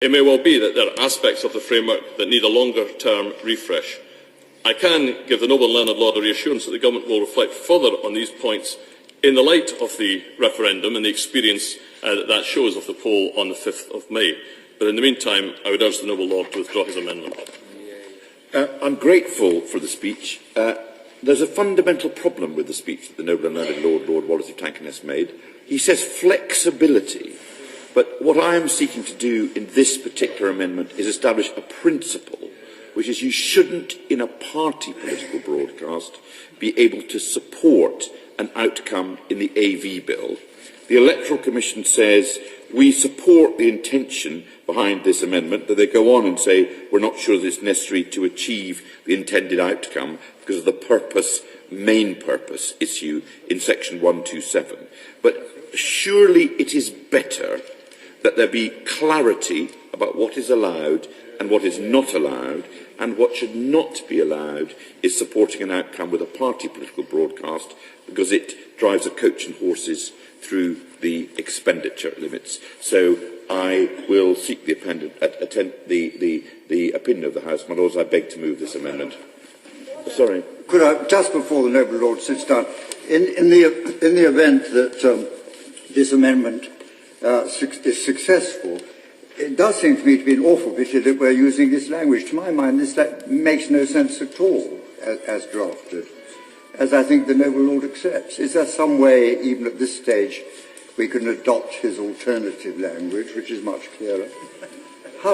It may well be that there are aspects of the framework that need a longer-term refresh. I can give the noble and learned Lord a reassurance that the Government will reflect further on these points in the light of the referendum and the experience that shows of the poll on the 5th of May. But in the meantime, I would urge the noble Lord to withdraw his amendment. I'm grateful for the speech. There's a fundamental problem with the speech that the noble and learned Lord Wallace of Tankeness made. He says flexibility. But what I am seeking to do in this particular amendment is establish a principle, which is you shouldn't, in a party political broadcast, be able to support an outcome in the AV bill. The Electoral Commission says we support the intention behind this amendment, that they go on and say we're not sure that it's necessary to achieve the intended outcome because of the main purpose issue in section 127. But surely it is better that there be clarity about what is allowed and what is not allowed, and what should not be allowed is supporting an outcome with a party political broadcast, because it drives a coach and horses through the expenditure limits. So I will seek the opinion of the House. My Lords, I beg to move this amendment. Sorry. Could I, just before the noble Lord sits down, in the event that this amendment is successful, it does seem to me to be an awful pity that we're using this language. To my mind, this makes no sense at all as drafted, as I think the noble Lord accepts. Is there some way, even at this stage, we can adopt his alternative language, which is much clearer? If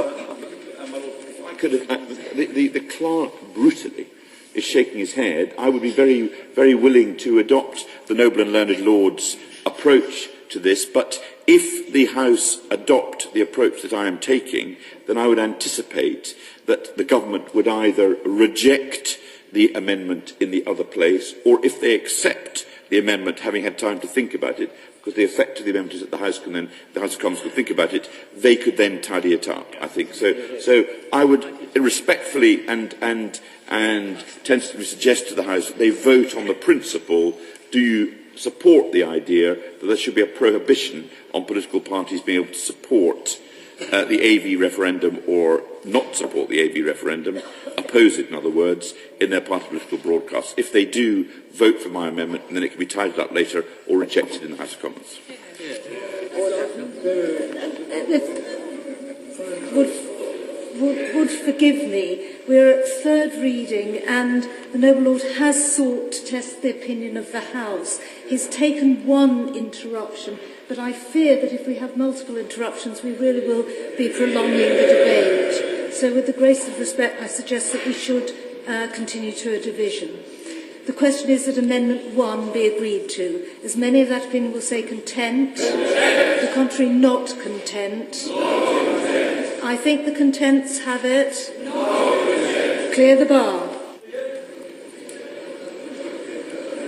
I could have, the clerk brutally is shaking his head. I would be very, very willing to adopt the noble and learned Lord's approach to this, but if the House adopt the approach that I am taking, then I would anticipate that the Government would either reject the amendment in the other place, or if they accept the amendment, having had time to think about it, because the effect of the amendment is that the House of Commons could think about it, they could then tidy it up, I think. So I would respectfully and tentatively suggest to the House that they vote on the principle: do you support the idea that there should be a prohibition on political parties being able to support the AV referendum, or not support the AV referendum, oppose it, in other words, in their party political broadcasts? If they do, vote for my amendment, and then it can be tidied up later or rejected in the House of Commons. Would forgive me. We're at third reading, and the noble Lord has sought to test the opinion of the House. He's taken one interruption, but I fear that if we have multiple interruptions, we really will be prolonging the debate. So with the grace of respect, I suggest that we should continue to a division. The question is that Amendment 1 be agreed to. As many of that opinion will say content, the contrary not content. I think the contents have it. Clear the bar.